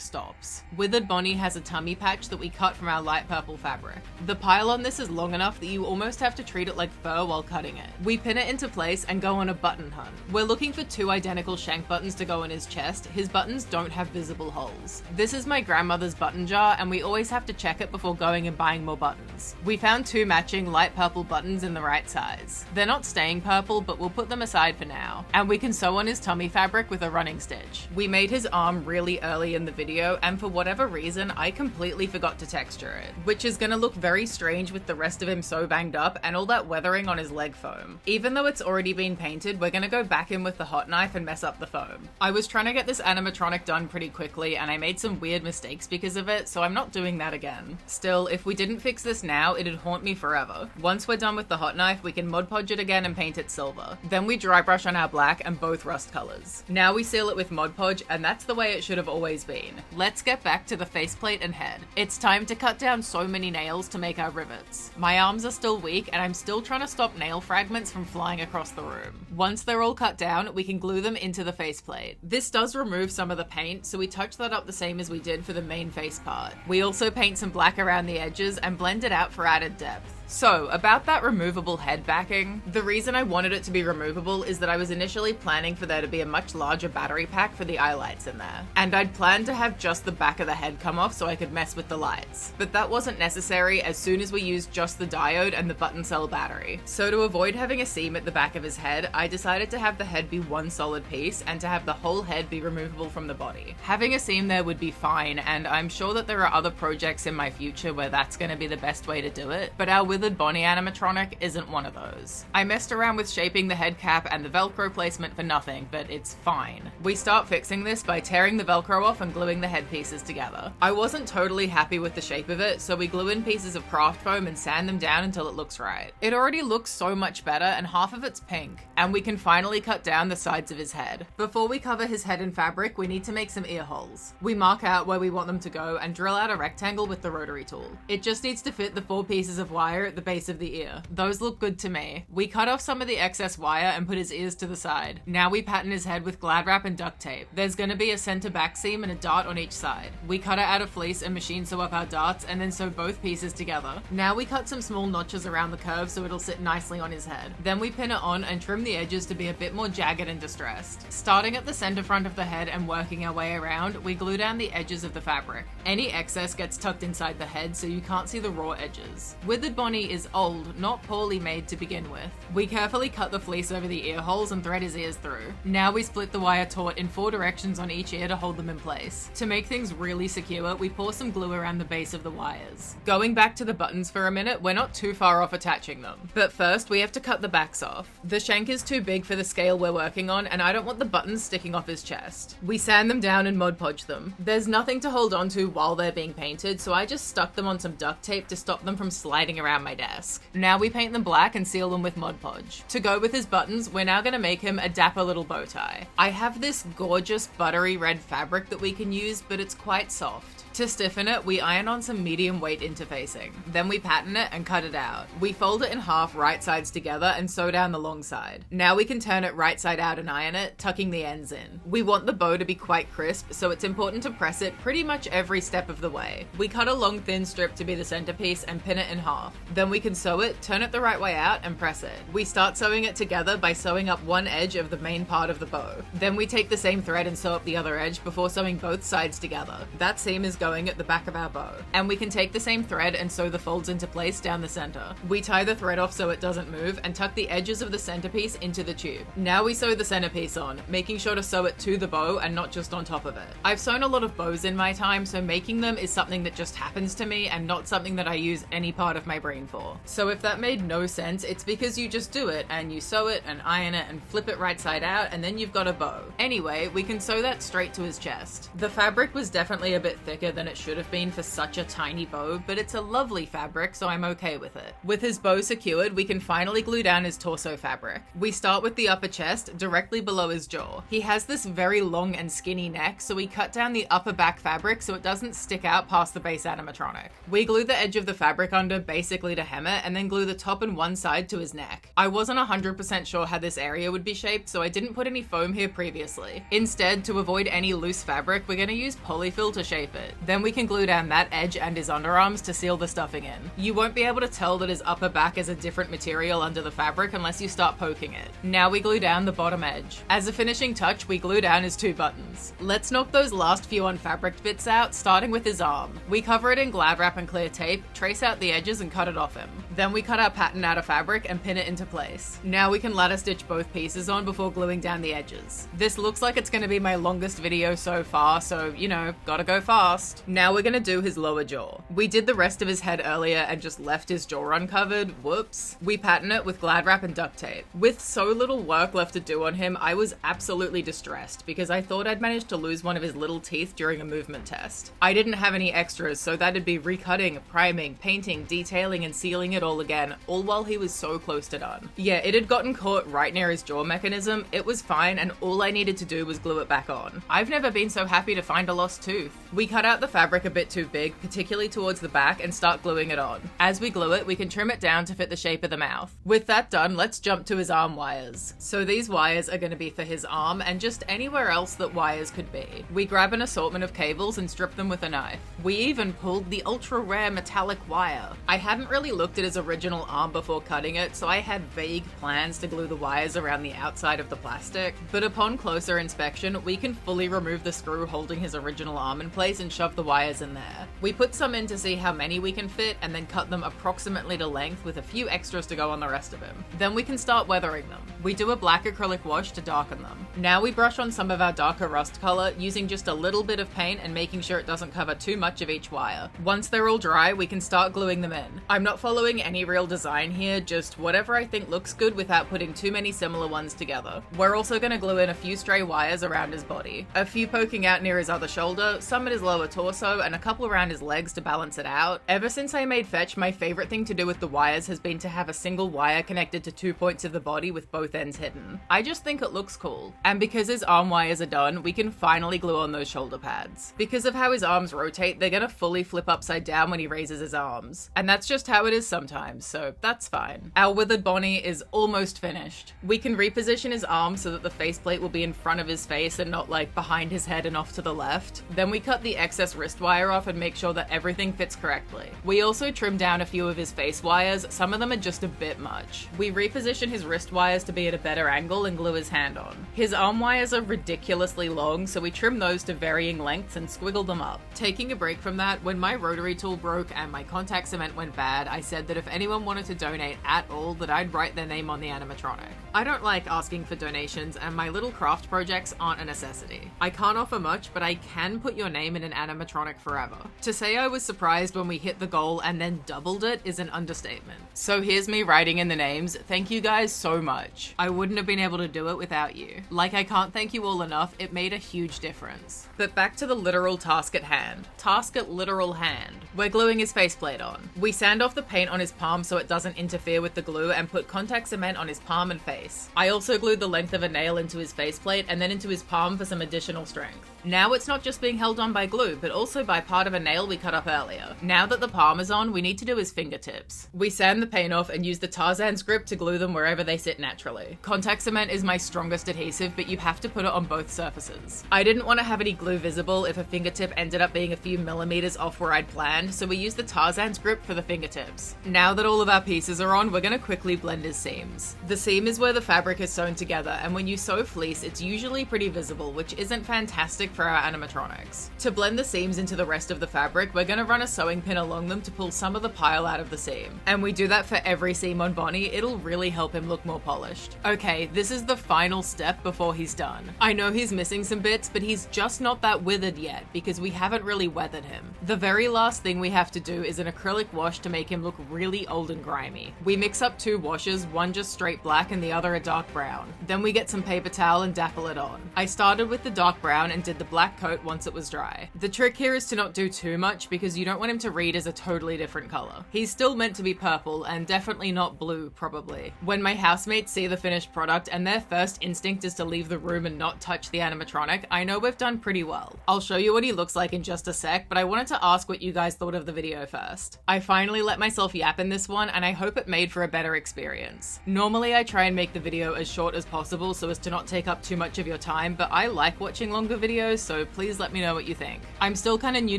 stops. Withered Bonnie has a tummy patch that we cut from our light purple fabric. The pile on this is long enough that you almost have to treat it like fur while cutting it. We pin it into place and go on a button hunt. We're looking for 2 identical shank buttons to go on his chest. His buttons don't have visible holes. This is my grandmother's button jar and we always have to check it before going and buying more buttons. We found 2 matching light purple buttons in the right size. They're not staying purple, but we'll put them aside for now. And we can sew on his tummy fabric with a running stitch. We made his arm really early in the video and for whatever reason I completely forgot to texture it, which is gonna look very strange with the rest of him so banged up and all that weathering on his leg foam. Even though it's already been painted, we're gonna go back in with the hot knife and mess up the foam. I was trying to get this animatronic done pretty quickly and I made some weird mistakes because of it, so I'm not doing that again. Still, if we didn't fix this now, it'd haunt me forever. Once we're done with the hot knife, we can Mod Podge it again and paint it silver. Then we dry brush on our black and both rust colors. Now we seal it with Mod Podge and that's the way it should have always been. Let's get back to the faceplate and head. It's time to cut down so many nails to make our rivets. My arms are still weak and I'm still trying to stop nail fragments from flying across the room. Once they're all cut down, we can glue them into the faceplate. This does remove some of the paint, so we touch that up the same as we did for the main face part. We also paint some black around the edges and blend it out for added depth. So, about that removable head backing, the reason I wanted it to be removable is that I was initially planning for there to be a much larger battery pack for the eye lights in there. And I'd planned to have just the back of the head come off so I could mess with the lights. But that wasn't necessary as soon as we used just the diode and the button cell battery. So to avoid having a seam at the back of his head, I decided to have the head be one solid piece and to have the whole head be removable from the body. Having a seam there would be fine, and I'm sure that there are other projects in my future where that's going to be the best way to do it, but our Withered Bonnie animatronic isn't one of those. I messed around with shaping the head cap and the Velcro placement for nothing, but it's fine. We start fixing this by tearing the Velcro off and gluing the head pieces together. I wasn't totally happy with the shape of it, so we glue in pieces of craft foam and sand them down until it looks right. It already looks so much better and half of it's pink, and we can finally cut down the sides of his head. Before we cover his head in fabric, we need to make some ear holes. We mark out where we want them to go and drill out a rectangle with the rotary tool. It just needs to fit the 4 pieces of wire at the base of the ear. Those look good to me. We cut off some of the excess wire and put his ears to the side. Now we pattern his head with glad wrap and duct tape. There's gonna be a center back seam and a dart on each side. We cut it out of fleece and machine sew up our darts and then sew both pieces together. Now we cut some small notches around the curve so it'll sit nicely on his head. Then we pin it on and trim the edges to be a bit more jagged and distressed. Starting at the center front of the head and working our way around, we glue down the edges of the fabric. Any excess gets tucked inside the head so you can't see the raw edges. Withered Bonnie is old, not poorly made to begin with. We carefully cut the fleece over the ear holes and thread his ears through. Now we split the wire taut in 4 directions on each ear to hold them in place. To make things really secure, we pour some glue around the base of the wires. Going back to the buttons for a minute, we're not too far off attaching them. But first, we have to cut the backs off. The shank is too big for the scale we're working on, and I don't want the buttons sticking off his chest. We sand them down and Mod Podge them. There's nothing to hold on to while they're being painted, so I just stuck them on some duct tape to stop them from sliding around around my desk. Now we paint them black and seal them with Mod Podge. To go with his buttons, we're now gonna make him a dapper little bow tie. I have this gorgeous buttery red fabric that we can use, but it's quite soft. To stiffen it, we iron on some medium weight interfacing. Then we pattern it and cut it out. We fold it in half right sides together and sew down the long side. Now we can turn it right side out and iron it, tucking the ends in. We want the bow to be quite crisp, so it's important to press it pretty much every step of the way. We cut a long thin strip to be the centerpiece and pin it in half. Then we can sew it, turn it the right way out, and press it. We start sewing it together by sewing up one edge of the main part of the bow. Then we take the same thread and sew up the other edge before sewing both sides together. That seam is going at the back of our bow. And we can take the same thread and sew the folds into place down the center. We tie the thread off so it doesn't move and tuck the edges of the centerpiece into the tube. Now we sew the centerpiece on, making sure to sew it to the bow and not just on top of it. I've sewn a lot of bows in my time, so making them is something that just happens to me and not something that I use any part of my brain for. So if that made no sense, it's because you just do it and you sew it and iron it and flip it right side out and then you've got a bow. Anyway, we can sew that straight to his chest. The fabric was definitely a bit thicker than it should have been for such a tiny bow, but it's a lovely fabric, so I'm okay with it. With his bow secured, we can finally glue down his torso fabric. We start with the upper chest, directly below his jaw. He has this very long and skinny neck, so we cut down the upper back fabric so it doesn't stick out past the base animatronic. We glue the edge of the fabric under basically to hem it, and then glue the top and one side to his neck. I wasn't 100% sure how this area would be shaped, so I didn't put any foam here previously. Instead, to avoid any loose fabric, we're going to use polyfill to shape it. Then we can glue down that edge and his underarms to seal the stuffing in. You won't be able to tell that his upper back is a different material under the fabric unless you start poking it. Now we glue down the bottom edge. As a finishing touch, we glue down his two buttons. Let's knock those last few unfabricked bits out, starting with his arm. We cover it in glad wrap and clear tape, trace out the edges and cut it off him. Then we cut our pattern out of fabric and pin it into place. Now we can ladder stitch both pieces on before gluing down the edges. This looks like it's going to be my longest video so far, so you know, gotta go fast. Now we're gonna do his lower jaw. We did the rest of his head earlier and just left his jaw uncovered. Whoops. We pattern it with glad wrap and duct tape. With so little work left to do on him, I was absolutely distressed because I thought I'd managed to lose one of his little teeth during a movement test. I didn't have any extras, so that'd be recutting, priming, painting, detailing, and sealing it all again, all while he was so close to done. Yeah, it had gotten caught right near his jaw mechanism. It was fine, and all I needed to do was glue it back on. I've never been so happy to find a lost tooth. We cut out the fabric a bit too big, particularly towards the back, and start gluing it on. As we glue it, we can trim it down to fit the shape of the mouth. With that done, let's jump to his arm wires. So these wires are going to be for his arm and just anywhere else that wires could be. We grab an assortment of cables and strip them with a knife. We even pulled the ultra rare metallic wire. I hadn't really looked at his original arm before cutting it, so I had vague plans to glue the wires around the outside of the plastic, but upon closer inspection, we can fully remove the screw holding his original arm in place and shove the wires in there. We put some in to see how many we can fit and then cut them approximately to length with a few extras to go on the rest of him. Then we can start weathering them. We do a black acrylic wash to darken them. Now we brush on some of our darker rust color using just a little bit of paint and making sure it doesn't cover too much of each wire. Once they're all dry, we can start gluing them in. I'm not following any real design here, just whatever I think looks good without putting too many similar ones together. We're also going to glue in a few stray wires around his body. A few poking out near his other shoulder, some at his lower torso, and a couple around his legs to balance it out. Ever since I made Fetch, my favorite thing to do with the wires has been to have a single wire connected to 2 points of the body with both ends hidden. I just think it looks cool. And because his arm wires are done, we can finally glue on those shoulder pads. Because of how his arms rotate, they're gonna fully flip upside down when he raises his arms. And that's just how it is sometimes, so that's fine. Our Withered Bonnie is almost finished. We can reposition his arms so that the faceplate will be in front of his face and not like behind his head and off to the left. Then we cut the excess wrist wire off and make sure that everything fits correctly. We also trim down a few of his face wires, some of them are just a bit much. We reposition his wrist wires to be at a better angle and glue his hand on. His arm wires are ridiculously long, so we trim those to varying lengths and squiggle them up. Taking a break from that, when my rotary tool broke and my contact cement went bad, I said that if anyone wanted to donate at all, that I'd write their name on the animatronic. I don't like asking for donations, and my little craft projects aren't a necessity. I can't offer much, but I can put your name in an animatronic forever. To say I was surprised when we hit the goal and then doubled it is an understatement. So here's me writing in the names. Thank you guys so much. much. I wouldn't have been able to do it without you. Like, I can't thank you all enough. It made a huge difference. But back to the literal task at hand. Task at literal hand. We're gluing his faceplate on. We sand off the paint on his palm so it doesn't interfere with the glue and put contact cement on his palm and face. I also glued the length of a nail into his faceplate and then into his palm for some additional strength. Now it's not just being held on by glue, but also by part of a nail we cut up earlier. Now that the palm is on, we need to do his fingertips. We sand the paint off and use the Tarzan's grip to glue them wherever they sit naturally. Contact cement is my strongest adhesive, but you have to put it on both surfaces. I didn't want to have any glue visible if a fingertip ended up being a few millimeters off where I'd planned, so we used the Tarzan's grip for the fingertips. Now that all of our pieces are on, we're going to quickly blend his seams. The seam is where the fabric is sewn together, and when you sew fleece, it's usually pretty visible, which isn't fantastic for our animatronics. To blend the seams into the rest of the fabric, we're going to run a sewing pin along them to pull some of the pile out of the seam. And we do that for every seam on Bonnie. It'll really help him look more polished. Okay, this is the final step before he's done. I know he's missing some bits, but he's just not that withered yet because we haven't really weathered him. The very last thing we have to do is an acrylic wash to make him look really old and grimy. We mix up 2 washes, one just straight black and the other a dark brown. Then we get some paper towel and dapple it on. I started with the dark brown and did the black coat once it was dry. The trick here is to not do too much because you don't want him to read as a totally different color. He's still meant to be purple and definitely not blue, probably. When my housemates see the finished product and their first instinct is to leave the room and not touch the animatronic, I know we've done pretty well. I'll show you what he looks like in just a sec, but I wanted to ask what you guys thought of the video first. I finally let myself yap in this one and I hope it made for a better experience. Normally I try and make the video as short as possible so as to not take up too much of your time, but I like watching longer videos, so please let me know what you think. I'm still kind of new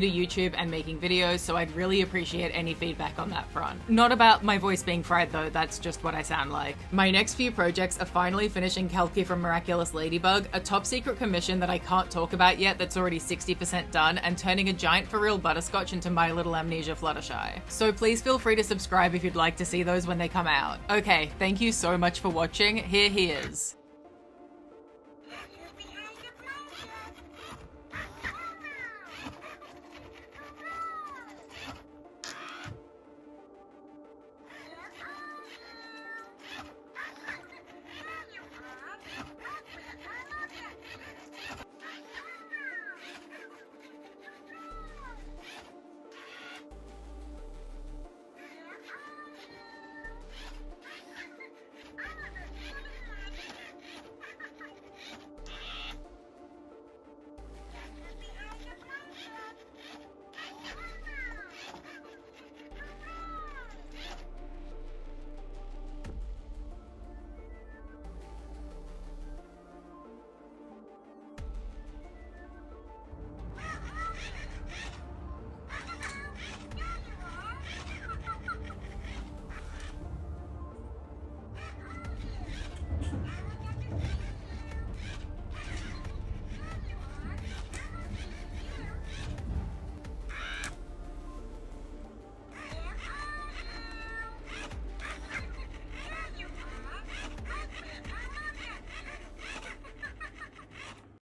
to YouTube and making videos, so I'd really appreciate any feedback on that front. Not about my voice being fried though, that's just what I sound like. My next few projects are finally finishing Kelki from Miraculous Ladybug, a top secret commission that I can't talk about yet that's already 60% done, and turning a giant FurReal Butterscotch into My Little Amnesia Fluttershy. So please feel free to subscribe if you'd like to see those when they come out. Okay, thank you so much for watching. Here he is.